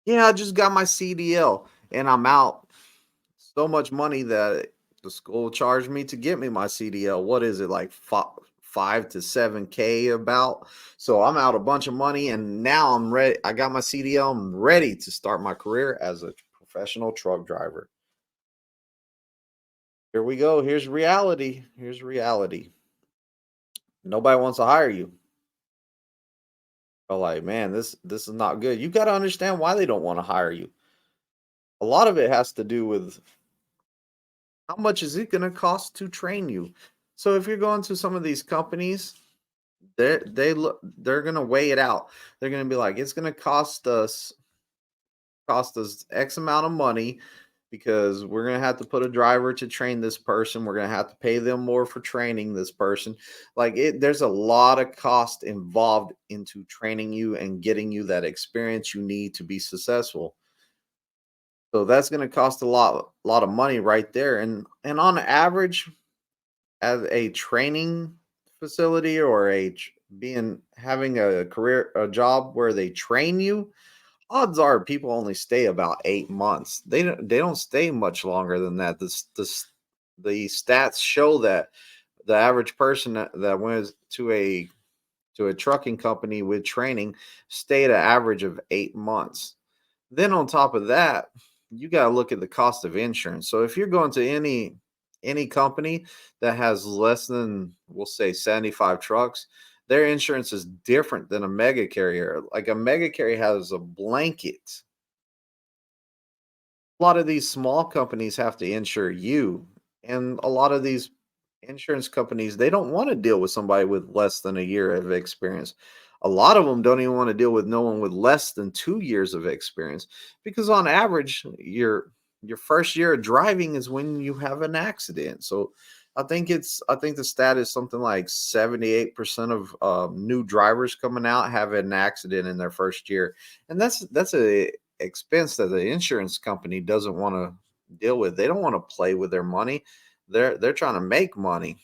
Yeah, I just got my CDL and I'm out so much money that the school charged me to get me my CDL. What is it, like 5 to 7K about? So I'm out a bunch of money, and now I'm ready. I got my CDL. I'm ready to start my career as a professional truck driver. Here we go. Here's reality. Here's reality. Nobody wants to hire you. I'm like, man, this is not good. You got to understand why they don't want to hire you. A lot of it has to do with how much is it going to cost to train you. So if you're going to some of these companies, they're going to weigh it out. They're going to be like, it's going to cost us X amount of money because we're going to have to put a driver to train this person. We're going to have to pay them more for training this person. Like there's a lot of cost involved into training you and getting you that experience you need to be successful. So that's going to cost a lot of money right there. And on average, as a training facility or being having a job where they train you, odds are people only stay about 8 months. They don't stay much longer than that. The stats show that the average person that went to a trucking company with training stayed an average of 8 months. Then on top of that, you got to look at the cost of insurance. So if you're going to any company that has less than, we'll say, 75 trucks, their insurance is different than a mega carrier. Like a mega carrier has a blanket. A lot of these small companies have to insure you, and a lot of these insurance companies, they don't want to deal with somebody with less than a year of experience. A lot of them don't even want to deal with no one with less than 2 years of experience, because on average your first year of driving is when you have an accident. So I think the stat is something like 78% of new drivers coming out have an accident in their first year, and that's a expense that the insurance company doesn't want to deal with. They don't want to play with their money. They're trying to make money.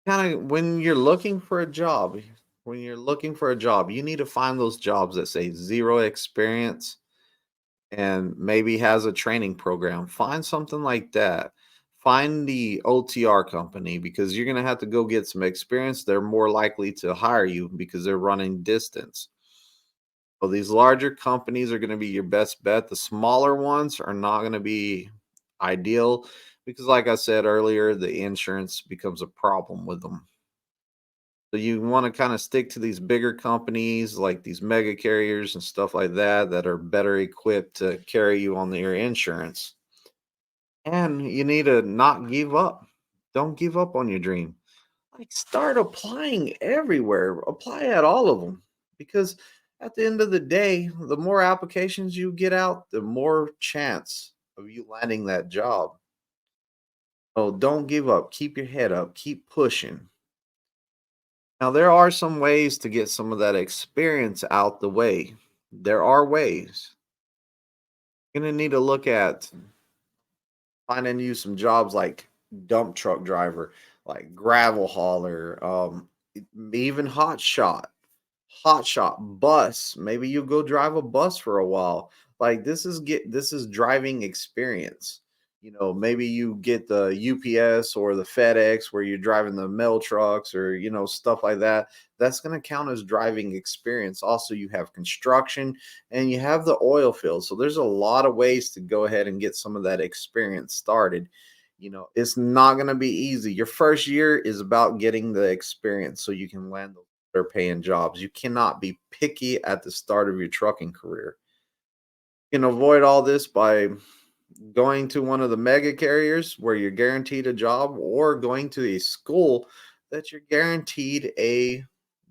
Kind of when you're looking for a job, you need to find those jobs that say zero experience and maybe has a training program. Find something like that. Find the OTR company because you're going to have to go get some experience. They're more likely to hire you because they're running distance. So these larger companies are going to be your best bet. The smaller ones are not going to be ideal because, like I said earlier, the insurance becomes a problem with them. So you want to kind of stick to these bigger companies like these mega carriers and stuff like that are better equipped to carry you on your insurance. And you need to not give up. Don't give up on your dream. Like start applying everywhere. Apply at all of them because at the end of the day, the more applications you get out, the more chance of you landing that job. So don't give up. Keep your head up. Keep pushing. Now, there are some ways to get some of that experience out the way. There are ways. You're going to need to look at finding you some jobs like dump truck driver, like gravel hauler, even hot shot bus. Maybe you go drive a bus for a while. Like this is driving experience. Maybe you get the UPS or the FedEx where you're driving the mail trucks or stuff like that. That's going to count as driving experience. Also, you have construction and you have the oil field. So there's a lot of ways to go ahead and get some of that experience started. It's not going to be easy. Your first year is about getting the experience so you can land those better paying jobs. You cannot be picky at the start of your trucking career. You can avoid all this by going to one of the mega carriers where you're guaranteed a job or going to a school that you're guaranteed a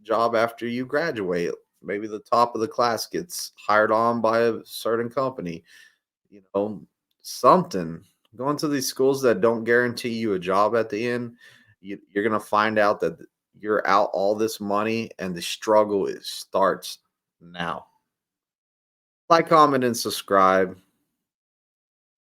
job after you graduate. Maybe the top of the class gets hired on by a certain company, you know, something. Going to these schools that don't guarantee you a job at the end, you're going to find out that you're out all this money and the struggle starts now. Like, comment, and subscribe.